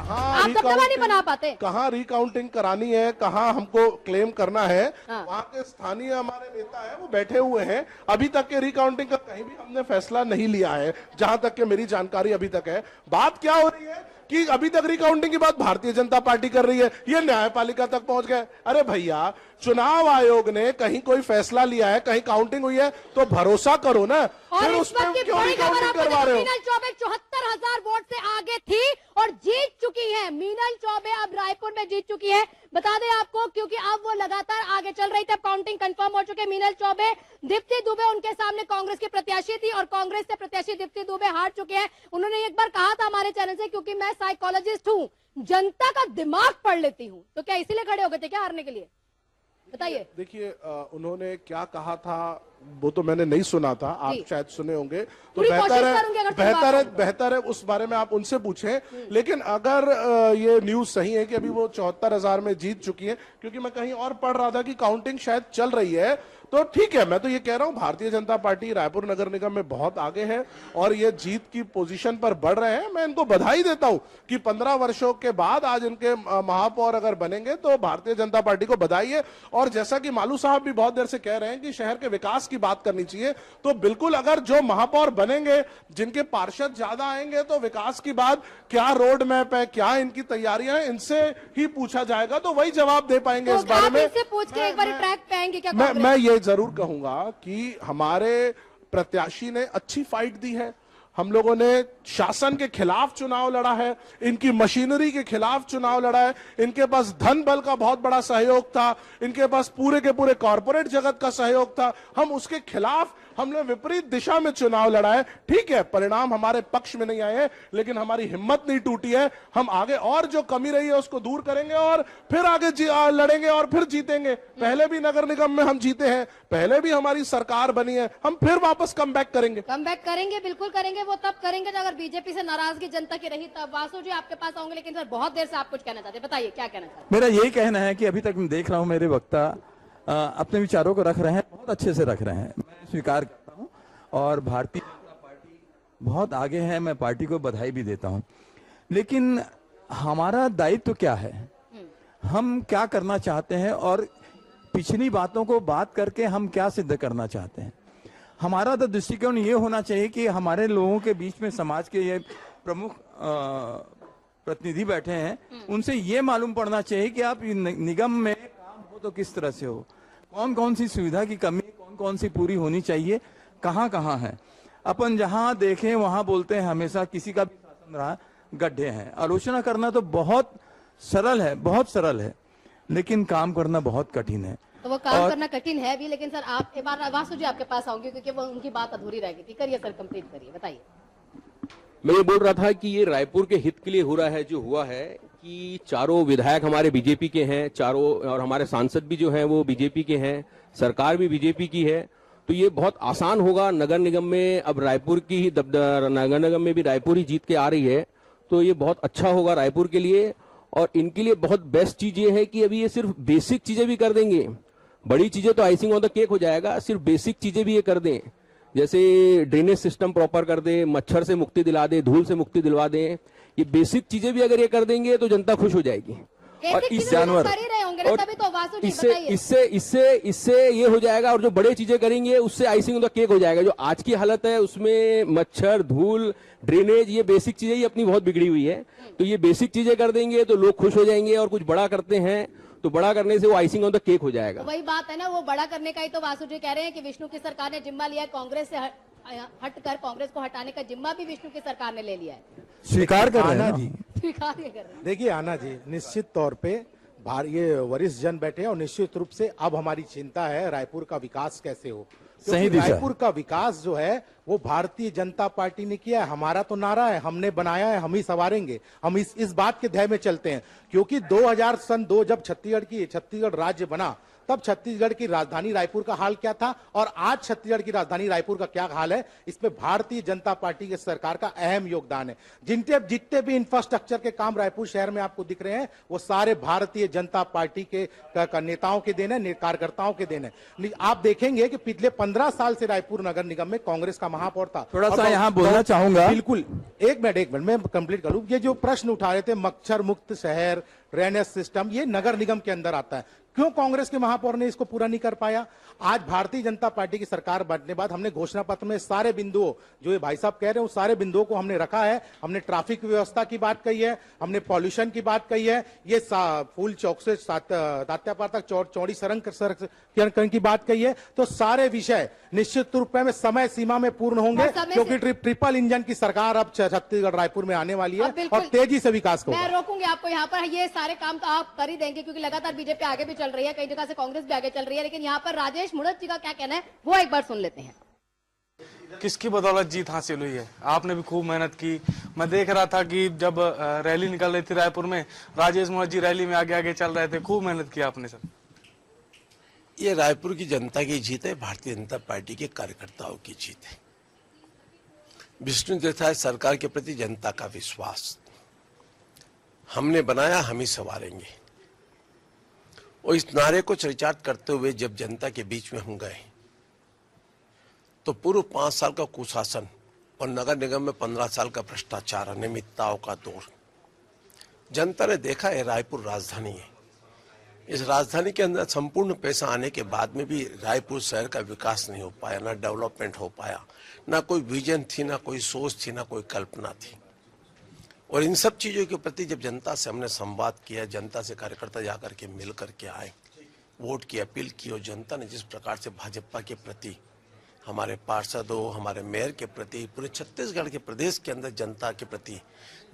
आप दबदबा नहीं बना पाते। कहाँ रिकाउंटिंग करानी है, कहाँ हमको क्लेम करना है, हाँ। वहाँ के स्थानीय हमारे नेता हैं वो बैठे हुए हैं। अभी तक के रिकाउंटिंग का कहीं भी हमने फैसला नहीं लिया है, जहां तक के मेरी जानकारी अभी तक है। बात क्या हो रही है कि अभी तक रिकाउंटिंग की बात भारतीय जनता पार्टी कर रही है, ये न्यायपालिका तक पहुंच गए। अरे भैया, चुनाव आयोग ने कहीं कोई फैसला लिया है, कहीं काउंटिंग हुई है, तो भरोसा करो ना। और फिर इस उस पर वक्त की क्यों बड़ी खबर रिकाउंटिंग आपको करवा देखो, रहे हो? मीनल चौबे 74,000 वोट से आगे थी और जीत चुकी है। मीनल चौबे अब रायपुर में जीत चुकी है। बता दें आपको, क्योंकि अब वो लगातार आगे चल रही थी। अब काउंटिंग कंफर्म हो चुके। मीनल चौबे, दीप्ति दुबे उनके सामने कांग्रेस की प्रत्याशी थी और कांग्रेस से प्रत्याशी दीप्ति दुबे हार चुके हैं। उन्होंने एक बार कहा था हमारे चैनल से, क्योंकि मैं साइकोलॉजिस्ट हूँ, जनता का दिमाग पढ़ लेती हूँ, तो क्या इसीलिए खड़े हो गए थे क्या हारने के लिए? बताइए। देखिए, उन्होंने क्या कहा था वो तो मैंने नहीं सुना था, आप जी। शायद सुने होंगे, तो पूरी कोशिश बेहतर करूंगी अगर है, सुनवा बेहतर है, पाऊं। बेहतर है उस बारे में आप उनसे पूछें। लेकिन अगर ये न्यूज सही है कि अभी वो 74,000 में जीत चुकी है, क्योंकि मैं कहीं और पढ़ रहा था कि काउंटिंग शायद चल रही है, तो ठीक है। मैं तो ये कह रहा हूं, भारतीय जनता पार्टी रायपुर नगर निगम में बहुत आगे है और ये जीत की पोजीशन पर बढ़ रहे हैं। मैं इनको बधाई देता हूं कि 15 वर्षों के बाद आज इनके महापौर अगर बनेंगे तो भारतीय जनता पार्टी को बधाई है। और जैसा कि मालू साहब भी बहुत देर से कह रहे हैं कि शहर के विकास की बात करनी चाहिए, तो बिल्कुल अगर जो महापौर बनेंगे, जिनके पार्षद ज्यादा आएंगे, तो विकास की बात, क्या रोड मैप है, क्या इनकी तैयारियां हैं, इनसे ही पूछा जाएगा, तो वही जवाब दे पाएंगे इस तो बारे आप में। इनसे पूछ के एक बार ट्रैक पे आएंगे क्या? मैं ये जरूर कहूंगा कि हमारे प्रत्याशी ने अच्छी फाइट दी है। हम लोगों ने शासन के खिलाफ चुनाव लड़ा है, इनकी मशीनरी के खिलाफ चुनाव लड़ा है, इनके पास धन बल का बहुत बड़ा सहयोग था, इनके पास पूरे के पूरे कॉरपोरेट जगत का सहयोग था। हम उसके खिलाफ, हमने विपरीत दिशा में चुनाव लड़ा है। ठीक है, परिणाम हमारे पक्ष में नहीं आए हैं, लेकिन हमारी हिम्मत नहीं टूटी है। हम आगे और जो कमी रही है उसको दूर करेंगे और फिर आगे लड़ेंगे और फिर जीतेंगे। पहले भी नगर निगम में हम जीते हैं, पहले भी हमारी सरकार बनी है, हम फिर वापस कम बैक करेंगे। कम बैक करेंगे, बिल्कुल करेंगे। वो तब करेंगे जब अगर बीजेपी से नाराजगी जनता की रही तब। वासु जी आपके पास आऊंगे, लेकिन सर बहुत देर से आप कुछ कहना चाहते हैं, बताइए क्या कहना चाहते मेरा यही कहना है कि अभी तक मैं देख रहा हूं मेरे वक्ता अपने विचारों को रख रहे हैं, बहुत अच्छे से रख रहे हैं, मैं स्वीकार करता हूं। और भारतीय जनता पार्टी बहुत आगे है, मैं पार्टी को बधाई भी देता हूं। लेकिन हमारा दायित्व क्या है, हम क्या करना चाहते हैं और पिछली बातों को बात करके हम क्या सिद्ध करना चाहते हैं। हमारा तो दृष्टिकोण ये होना चाहिए कि हमारे लोगों के बीच में समाज के ये प्रमुख प्रतिनिधि बैठे हैं, उनसे ये मालूम पड़ना चाहिए कि आप निगम में काम हो तो किस तरह से हो, कौन कौन सी सुविधा की कमी, कौन कौन सी पूरी होनी चाहिए, कहाँ कहाँ है। अपन जहां देखें वहां बोलते हैं हमेशा किसी का भी शासन रहा, गड्ढे हैं। आलोचना करना तो बहुत सरल है, बहुत सरल है, लेकिन काम करना बहुत कठिन है। तो वो काम करना कठिन है भी, लेकिन सर आप एक बार वासु जी आपके पास आऊंगी, क्योंकि वो उनकी बात अधूरी रह गई थी। करिए सर, कंप्लीट करिए, बताइए। मैं ये बोल रहा था कि ये रायपुर के हित के लिए हो रहा है, जो हुआ है कि चारों विधायक हमारे बीजेपी के हैं, चारों, और हमारे सांसद भी जो हैं वो बीजेपी के हैं, सरकार भी बीजेपी की है। तो ये बहुत आसान होगा नगर निगम में। अब रायपुर की ही नगर निगम में भी रायपुर ही जीत के आ रही है, तो ये बहुत अच्छा होगा रायपुर के लिए। और इनके लिए बहुत बेस्ट चीज ये है कि अभी ये सिर्फ बेसिक चीजें भी कर देंगे, बड़ी चीजें तो आइसिंग ऑन द केक हो जाएगा, सिर्फ बेसिक चीजें भी ये कर दें, जैसे ड्रेनेज सिस्टम प्रॉपर कर दे, मच्छर से मुक्ति दिला दे, धूल से मुक्ति दिलवा दें, ये बेसिक चीजें भी अगर ये कर देंगे तो जनता खुश हो जाएगी। और इस जानवर और तभी तो वासु जी इससे बताइए। इससे इससे इससे ये हो जाएगा, और जो बड़े चीजें करेंगे उससे आइसिंग ऑन द केक हो जाएगा। जो आज की हालत है उसमें मच्छर, धूल, ड्रेनेज, ये बेसिक चीजें ही अपनी बहुत बिगड़ी हुई है, तो ये बेसिक चीजें कर देंगे तो लोग खुश हो जाएंगे। और कुछ बड़ा करते हैं तो बड़ा करने से वो आइसिंग ऑन द केक हो जाएगा। वही बात है ना, वो बड़ा करने का ही तो वासु जी कह रहे हैं कि विष्णु की सरकार ने जिम्मा लिया है, कांग्रेस से हटकर कांग्रेस को हटाने का जिम्मा भी विष्णु की सरकार ने ले लिया है। स्वीकार कर रहे हैं आना ना? जी, स्वीकार ये कर रहे हैं। देखिए आना जी, निश्चित तौर पे ये वरिष्ठ जन बैठे हैं और निश्चित रूप से अब हमारी चिंता है रायपुर का विकास कैसे हो, सही क्योंकि दिशा। रायपुर का विकास जो है वो भारतीय जनता पार्टी ने किया है। हमारा तो नारा है, हमने बनाया है, हम ही संवारेंगे। हम इस बात के ध्यय में चलते हैं, क्योंकि 2002 जब छत्तीसगढ़ राज्य बना, तब छत्तीसगढ़ की राजधानी रायपुर का हाल क्या था और आज छत्तीसगढ़ की राजधानी रायपुर का क्या हाल है, इसमें भारतीय जनता पार्टी की सरकार का अहम योगदान है। जितने भी इंफ्रास्ट्रक्चर के काम रायपुर शहर में आपको दिख रहे हैं वो सारे भारतीय जनता पार्टी के नेताओं के देन है, कार्यकर्ताओं के देन है। आप देखेंगे कि पिछले 15 साल से रायपुर नगर निगम में कांग्रेस का महापौर था। थोड़ा सा और यहाँ बोलना चाहूंगा। बिल्कुल, एक मिनट मैं कंप्लीट करूं। ये जो प्रश्न उठा रहे थे, मच्छर मुक्त शहर, ड्रेनेज सिस्टम, ये नगर निगम के अंदर आता है। क्यों कांग्रेस के महापौर ने इसको पूरा नहीं कर पाया? आज भारतीय जनता पार्टी की सरकार बनने के बाद हमने घोषणा पत्र में सारे बिंदुओं, जो ये भाई साहब कह रहे हैं, उन सारे बिंदुओं को हमने रखा है। हमने ट्रैफिक व्यवस्था की बात कही है, हमने पॉल्यूशन की बात कही है, ये फूल चौक से तात्यापार तक चौड़ी सड़क की बात कही है। तो सारे विषय निश्चित रूप में समय सीमा में पूर्ण होंगे, क्योंकि ट्रिपल इंजन की सरकार अब छत्तीसगढ़ रायपुर में आने वाली है और तेजी से विकास होगा। मैं रोकूंगी आपको यहाँ पर, ये सारे काम तो आप कर ही देंगे क्योंकि लगातार बीजेपी आगे भी चल रही है, कई जगह से कांग्रेस भी आगे चल रही है, लेकिन यहाँ पर राजेश मुड़त जी का क्या कहना है वो एक बार सुन लेते हैं। किसकी बदौलत जीत हासिल हुई है? आपने भी खूब मेहनत की। मैं देख रहा था कि जब रैली निकल रही थी रायपुर में, राजेश मुड़त जी रैली में आगे आगे चल रहे थे। खूब मेहनत की आपने सर। ये रायपुर की जनता की जीत है, भारतीय जनता पार्टी के कार्यकर्ताओं की जीत है। विष्णु देसाई सरकार के प्रति जनता का विश्वास, हमने बनाया, हम ही संवारेंगे। और इस नारे को चरितार्थ करते हुए जब जनता के बीच में हम गए तो पूर्व 5 साल का कुशासन और नगर निगम में 15 साल का भ्रष्टाचार, अनियमितताओं का दौर, जनता ने देखा है रायपुर राजधानी है। इस राजधानी के अंदर संपूर्ण पैसा आने के बाद में भी रायपुर शहर का विकास नहीं हो पाया, ना डेवलपमेंट हो पाया, ना कोई विजन थी, ना कोई सोच थी, ना कोई कल्पना थी। और इन सब चीजों के प्रति जब जनता से हमने संवाद किया, जनता से कार्यकर्ता जाकर के मिल करके आए, वोट की अपील की, और जनता ने जिस प्रकार से भाजपा के प्रति, हमारे पार्षदों, हमारे मेयर के प्रति, पूरे छत्तीसगढ़ के प्रदेश के अंदर जनता के प्रति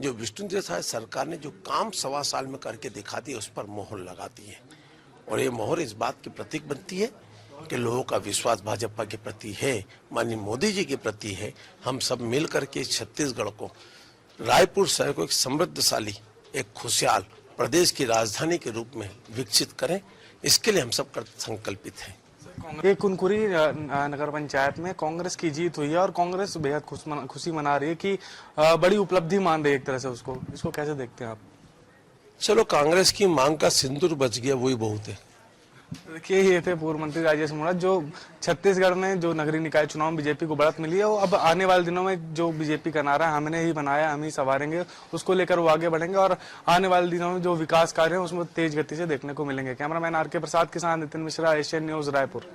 जो विष्णु देसाई सरकार ने जो काम 1.25 साल में करके दिखा दी, उस पर मोहर लगा दी है। और ये मोहर इस बात की प्रतीक बनती है कि लोगों का विश्वास भाजपा के प्रति है, माननीय मोदी जी के प्रति है। हम सब मिल करके छत्तीसगढ़ को, रायपुर शहर को एक समृद्धशाली, एक खुशहाल प्रदेश की राजधानी के रूप में विकसित करें, इसके लिए हम सब संकल्पित हैं। ये कुनकुरी नगर पंचायत में कांग्रेस की जीत हुई है और कांग्रेस बेहद खुशी मना रही है कि बड़ी उपलब्धि मान रही है एक तरह से उसको। इसको कैसे देखते हैं आप? चलो, कांग्रेस की मांग का सिंदूर बच गया, वही बहुत है। देखिए, ये थे पूर्व मंत्री राजेश मुड़त, जो छत्तीसगढ़ में जो नगरीय निकाय चुनाव में बीजेपी को बढ़त मिली है, वो अब आने वाले दिनों में जो बीजेपी का नारा हमने ही बनाया, हम ही संवारेंगे, उसको लेकर वो आगे बढ़ेंगे और आने वाले दिनों में जो विकास कार्य है उसमें तेज गति से देखने को मिलेंगे। Cameraman R K. प्रसाद के साथ नितिन मिश्रा, एशियन न्यूज, रायपुर।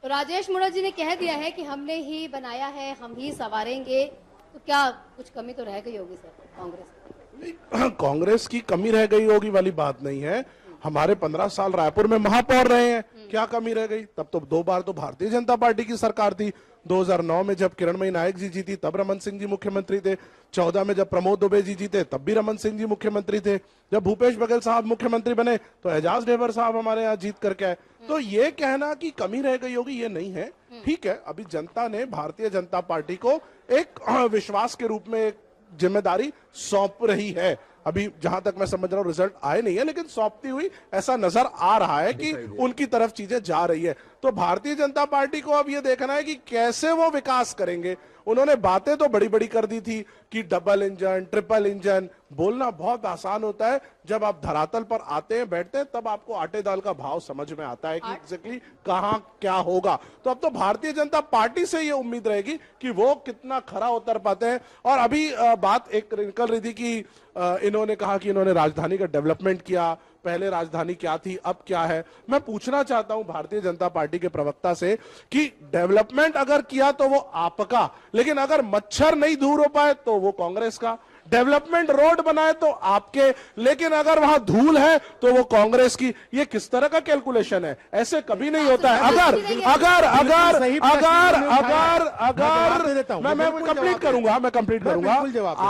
तो राजेश मुड़त जी ने कह दिया है कि हमने ही बनाया है, हम ही संवारेंगे, तो क्या कुछ कमी तो रह गई होगी सर कांग्रेस की कमी रह गई होगी वाली बात नहीं है। हमारे 15 साल रायपुर में महापौर रहे हैं, क्या कमी रह गई? तब तो 2 बार तो भारतीय जनता पार्टी की सरकार थी। 2009 में जब किरणमयी नायक जी जीती तब रमन सिंह जी मुख्यमंत्री थे। 14 में जब प्रमोद दुबे जी जीते तब भी रमन सिंह जी मुख्यमंत्री थे। जब भूपेश बघेल साहब मुख्यमंत्री बने तो एजाज ढेबर साहब हमारे यहाँ जीत करके आए। तो ये कहना कि कमी रह गई होगी, ये नहीं है। ठीक है, अभी जनता ने भारतीय जनता पार्टी को एक विश्वास के रूप में एक जिम्मेदारी सौंप रही है। अभी जहां तक मैं समझ रहा हूं रिजल्ट आए नहीं है, लेकिन सौंपती हुई ऐसा नजर आ रहा है कि उनकी तरफ चीजें जा रही है। तो भारतीय जनता पार्टी को अब ये देखना है कि कैसे वो विकास करेंगे। उन्होंने बातें तो बड़ी बड़ी कर दी थी कि डबल इंजन, ट्रिपल इंजन। बोलना बहुत आसान होता है, जब आप धरातल पर आते हैं, बैठते हैं, तब आपको आटे दाल का भाव समझ में आता है कि एग्जैक्टली कहां क्या होगा। तो अब तो भारतीय जनता पार्टी से ये उम्मीद रहेगी कि वो कितना खरा उतर पाते हैं। और अभी बात एक निकल रही थी कि इन्होंने कहा कि इन्होंने राजधानी का डेवलपमेंट किया, पहले राजधानी क्या थी अब क्या है। मैं पूछना चाहता हूं भारतीय जनता पार्टी के प्रवक्ता से कि डेवलपमेंट अगर किया तो वो आपका, लेकिन अगर मच्छर नहीं दूर हो पाए तो वो कांग्रेस का। डेवलपमेंट रोड बनाए तो आपके, लेकिन अगर वहां धूल है तो वो कांग्रेस की। ये किस तरह का कैलकुलेशन है? ऐसे कभी नहीं होता है। अगर अगर अगर अगर अगर अगर मैं कंप्लीट करूंगा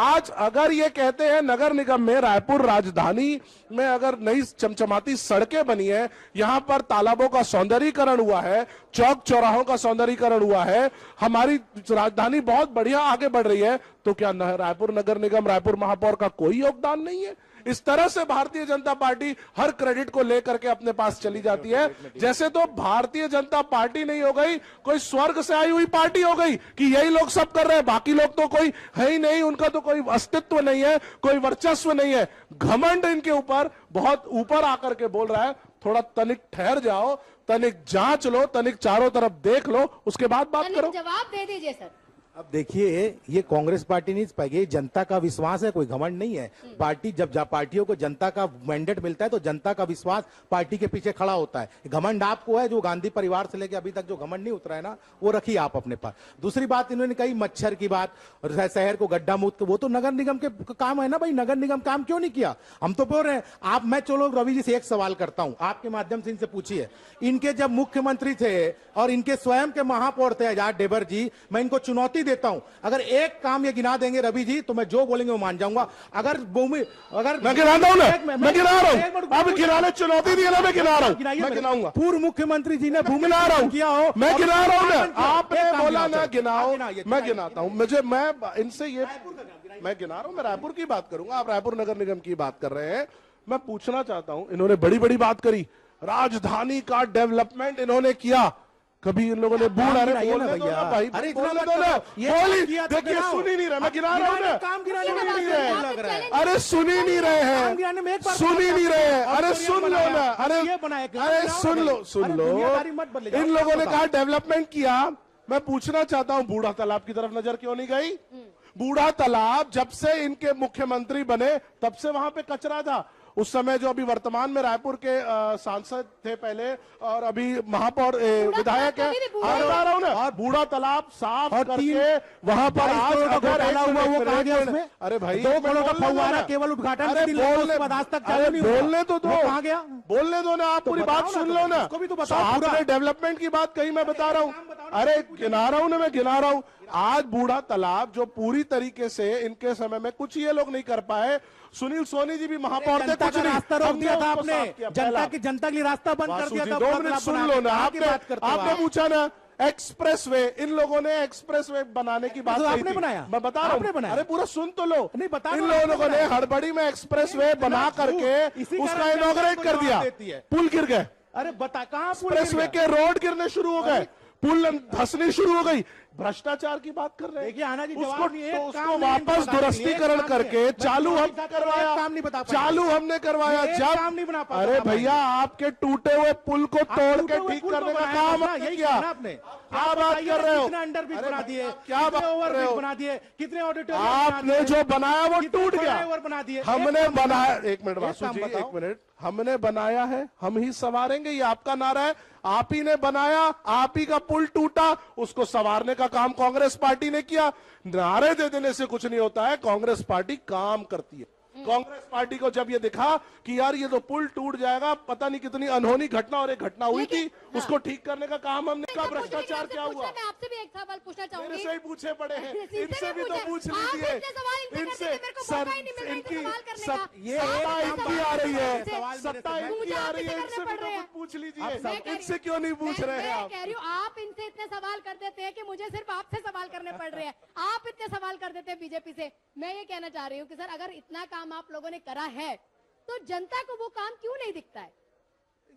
आज अगर ये कहते हैं नगर निगम में रायपुर राजधानी में अगर नई चमचमाती सड़कें बनी है, यहां पर तालाबों का सौंदर्यीकरण हुआ है, चौक चौराहों का सौंदर्यीकरण हुआ है, हमारी राजधानी बहुत बढ़िया आगे बढ़ रही है, तो क्या रायपुर नगर निगम, रायपुर महापौर का कोई योगदान नहीं है? इस तरह से भारतीय जनता पार्टी हर क्रेडिट को लेकर के अपने पास चली जाती है, जैसे तो भारतीय जनता पार्टी नहीं हो गई, कोई स्वर्ग से आई हुई पार्टी हो गई कि यही लोग सब कर रहे हैं, बाकी लोग तो कोई है ही नहीं, उनका तो कोई अस्तित्व नहीं है, कोई वर्चस्व नहीं है। घमंड इनके ऊपर बहुत ऊपर आकर के बोल रहा है। थोड़ा तनिक ठहर जाओ, तनिक जांच लो, तनिक चारों तरफ देख लो, उसके बाद बात करो। जवाब दे दीजिए सर। अब देखिए, ये कांग्रेस पार्टी नहीं पाएगी, जनता का विश्वास है, कोई घमंड नहीं है। पार्टी जब पार्टियों को जनता का मैंडेट मिलता है तो जनता का विश्वास पार्टी के पीछे खड़ा होता है। घमंड आपको है, जो गांधी परिवार से लेकर अभी तक जो घमंड नहीं उतरा है ना, वो रखिए आप अपने पास। दूसरी बात इन्होंने कही मच्छर की बात, शहर को गड्ढा मुक्त, वो तो नगर निगम के काम है ना भाई। नगर निगम काम क्यों नहीं किया? हम तो बोल रहे हैं आप। मैं चलो रवि जी से एक सवाल करता हूं, आपके माध्यम से इनसे पूछिए, इनके जब मुख्यमंत्री थे और इनके स्वयं के महापौर थे आजाद डेबर जी, मैं इनको चुनौती देता हूं, अगर एक काम ये गिना देंगे रवि जी तो मैं जो बोलेंगे वो मान जाऊंगा। अगर भूमि, अगर मैं गिनाता हूं ना, मैं गिना रहा हूं, अब गिनाने चुनौती दी है ना, मैं गिना रहा हूं, मैं गिनाऊंगा। पूर्व मुख्यमंत्री जी ने भूमि गिना रहा हूं, किया हो, मैं गिना रहा हूं ना, आपने बोला ना गिनाओ, गिनाइए, मैं गिनाता हूं। मुझे मैं इनसे ये मैं गिना रहा हूं, मैं रायपुर की बात करूंगा, आप रायपुर नगर निगम की बात कर रहे हैं। मैं पूछना चाहता हूं, इन्होंने बड़ी बड़ी बात करी, राजधानी का डेवलपमेंट इन्होंने किया, कभी इन लोगों ने बोला बोलने दो ना भाई, अरे बोलने दो ना, बोली देखिए, सुन ही नहीं रहे, मैं गिना रहा हूं ना, काम गिनाने सुन ही में नहीं लग रहा है। रहे, अरे सुन ही नहीं रहे हैं, सुन ही नहीं रहे हैं, अरे सुन लो ना, अरे सुन लो। इन लोगों ने कहा डेवलपमेंट किया। मैं पूछना चाहता हूं, बूढ़ा तालाब की तरफ नजर क्यों नहीं गई? बूढ़ा तालाब जब से इनके मुख्यमंत्री बने तब से वहां पे कचरा था। उस समय जो अभी वर्तमान में रायपुर के सांसद थे पहले, और अभी महापौर विधायक है, बता रहा हूं ना, और बूढ़ा तालाब साफ करके वहां पर आज अगर डाला हुआ वो कहा गया उसमें, अरे भाई 2 करोड़ का फव्वारा केवल उद्घाटन बोलने तो दो, कहा गया, बोलने दो ना, आप पूरी बात सुन लो ना, आपने डेवलपमेंट की बात कही, मैं बता रहा हूँ, अरे गिना रहा हूं ना, मैं गिना रहा हूं। आज बूढ़ा तालाब जो पूरी तरीके से इनके समय में कुछ ये लोग नहीं कर पाए, सुनील सोनी जी भी महापौर थे, कुछ रास्ता रोक दिया था आपने, जनता के लिए रास्ता बंद कर दिया था। 2 मिनट सुन लो ना, आपने पूछा ना एक्सप्रेसवे, इन लोगों ने एक्सप्रेसवे बनाने की बात कही थी, बनाया, मैं बता रहा हूं, अरे पूरा सुन तो लो। नहीं बता, इन लोगों ने हड़बड़ी में एक्सप्रेसवे बना करके उसका इनॉग्रेट कर दिया, पुल गिर गए। अरे बता, कहां एक्सप्रेसवे के रोड गिरने शुरू हो गए, पुल धंसनी शुरू हो गई। भ्रष्टाचार की बात कर रहे हैं, देखिए आना जी, उसको वापस दुरुस्तीकरण करके चालू हमने करवाया, चालू हमने करवाया। जब काम नहीं बना पाया, अरे भैया आपके टूटे हुए पुल को तोड़ के ठीक करने का काम हमने किया। आपने क्या बात कर रहे हो? कितने अंडरब्रिज बना दिए, क्या बात कर रहे हो? बना दिए, कितने ऑडिटोरियम आपने जो बनाया वो टूट गया, बना दिए, हमने बनाया। एक मिनट वासु जी, एक मिनट, हमने बनाया है, हम ही संवारेंगे, ये आपका नारा है। आप ही ने बनाया, आप ही का पुल टूटा, उसको संवारने का काम कांग्रेस पार्टी ने किया। नारे दे देने से कुछ नहीं होता है, कांग्रेस पार्टी काम करती है। कांग्रेस पार्टी को जब ये दिखा कि यार ये तो पुल टूट जाएगा, पता नहीं कितनी अनहोनी घटना और एक घटना हुई थी, उसको ठीक करने का काम हमने कहा। भ्रष्टाचार क्या हुआ? मैं आपसे भी एक सवाल पूछना चाहूंगी। मेरे से ही पूछे पड़े हैं, इनसे भी तो पूछ लीजिए। इनसे इनकी सत्ता इनकी आ रही है, सत्ता इनकी आ रही है, इनसे भी तो पूछ लीजिए, इनसे क्यों नहीं पूछ रहे हैं? मैं कह रही हूँ, आप इनसे इतने सवाल कर देते हैं कि मुझे सिर्फ आपसे सवाल करने पड़ रहे हैं। आप इतने सवाल कर देते हैं बीजेपी से। मैं ये कहना चाह रही हूँ कि सर, अगर इतना काम आप लोगों ने करा है तो जनता को वो काम क्यों नहीं दिखता है?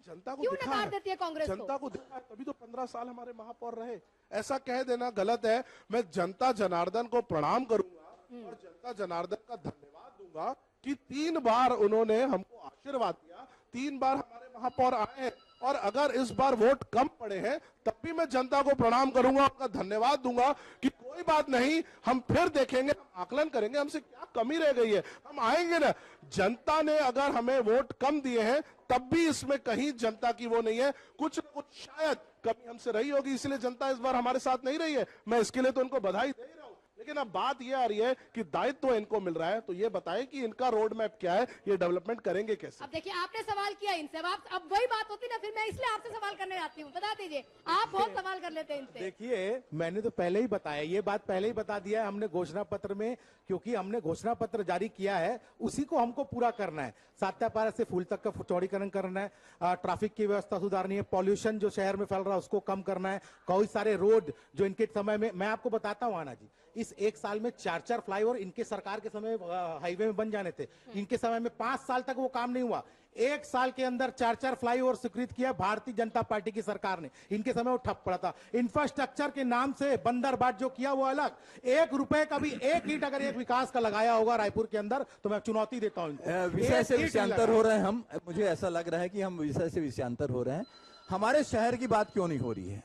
जनता को क्यों दिखा नकार है, देती है कांग्रेस को? जनता को दिखा है, तभी तो 15 साल हमारे महापौर रहे। ऐसा कह देना गलत है। मैं जनता जनार्दन को प्रणाम करूंगा और जनता जनार्दन का धन्यवाद दूंगा कि 3 बार उन्होंने हमको आशीर्वाद दिया, 3 बार हमारे महापौर आए हैं, और अगर इस बार वोट कम पड़े हैं तब भी मैं जनता को प्रणाम करूंगा, उनका धन्यवाद दूंगा कि कोई बात नहीं, हम फिर देखेंगे, हम आकलन करेंगे हमसे क्या कमी रह गई है, हम आएंगे ना। जनता ने अगर हमें वोट कम दिए हैं तब भी इसमें कहीं जनता की वो नहीं है, कुछ न कुछ शायद कमी हमसे रही होगी, इसलिए जनता इस बार हमारे साथ नहीं रही है। मैं इसके लिए तो उनको बधाई दे रहा हूं। लेकिन अब बात ये आ रही है कि दायित्व इनको मिल रहा है, तो ये बताएं कि इनका रोड मैप क्या है, ये डेवलपमेंट करेंगे कैसे। अब देखिए, आपने सवाल किया इनसे, अब वही बात होती ना, फिर मैं इसलिए आपसे सवाल करने आती हूँ। बता दीजिए, आप बहुत सवाल कर लेते हैं इनसे। देखिए, मैंने तो पहले ही बताया, ये बात पहले ही बता दिया है हमने घोषणा पत्र में, क्योंकि हमने घोषणा पत्र जारी किया है, उसी को हमको पूरा करना है। सात्यापारा से फूल तक का चौड़ीकरण करना है, ट्रैफिक की व्यवस्था सुधारनी है, पॉल्यूशन जो शहर में फैल रहा है उसको कम करना है, कई सारे रोड जो इनके समय में, मैं आपको बताता हूँ आना जी, इस 1 साल में 4 फ्लाईओवर इनके सरकार के समय हाईवे में बन जाने थे, इनके समय में 5 साल तक वो काम नहीं हुआ। 1 साल के अंदर 4 फ्लाईओवर स्वीकृत किया भारतीय जनता पार्टी की सरकार ने, इनके समय वो ठप पड़ा था। इंफ्रास्ट्रक्चर के नाम से बंदरबाट जो किया वो अलग, 1 रुपए का भी 1 ईंट अगर एक विकास का लगाया होगा रायपुर के अंदर तो मैं चुनौती देता हूं इनको। विषय से एक ईंट विषयांतर नहीं हो रहे हैं हम, मुझे ऐसा लग रहा है कि हम विषय से विषयांतर हो रहे हैं। हमारे शहर की बात क्यों नहीं हो रही है,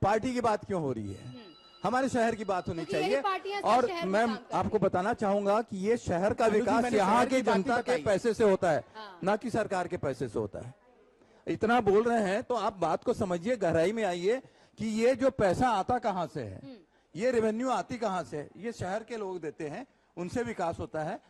पार्टी की बात क्यों हो रही है, हमारे शहर की बात होनी क्योंकि यही चाहिए। पार्टियां सब और शहर में मैं काम कर आपको बताना चाहूंगा कि ये शहर का विकास मैंने यहाँ शहर की की बात ही जनता के बताई। पैसे से होता है, हाँ। ना कि सरकार के पैसे से होता है। इतना बोल रहे हैं तो आप बात को समझिए, गहराई में आइए कि ये जो पैसा आता कहाँ से है, ये रेवेन्यू आती कहाँ से है। ये शहर के लोग देते हैं, उनसे विकास होता है,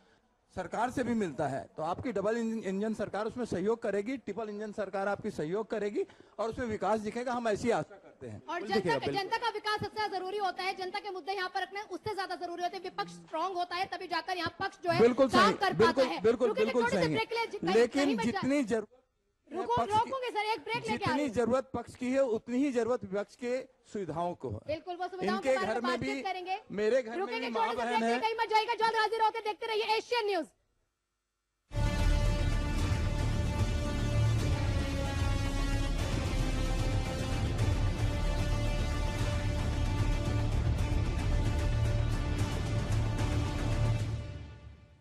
सरकार से भी मिलता है। तो आपकी डबल इंजन सरकार उसमें सहयोग करेगी, ट्रिपल इंजन सरकार आपकी सहयोग करेगी और उसमें विकास दिखेगा, हम ऐसी आशा करते हैं। और जनता का विकास सबसे ज्यादा जरूरी होता है, जनता के मुद्दे यहाँ पर रखना उससे ज्यादा जरूरी होते हैं। विपक्ष स्ट्रांग होता है तभी जाकर यहाँ पक्ष जो है बिल्कुल काम सही, कर पाता बिल्कुल है। बिल्कुल रुकिए, बिल्कुल थोड़ी सी सही ब्रेक ले, है। लेकिन जितनी जरूरत रोकूंगे सर, एक ब्रेक लेके आ रहे जितनी हैं। जरूरत पक्ष की है उतनी ही जरूरत विपक्ष के सुविधाओं को है। बिल्कुल, वो सुविधाओं इनके के बारे घर में में भी, बातचीत करेंगे। मेरे घर में रुकेंगे, भी थोड़ी माँ सी बहन ब्रेक है। कहीं मत जाइएगा, जल्द हाजिर होकर देखते रहिए एशियन न्यूज।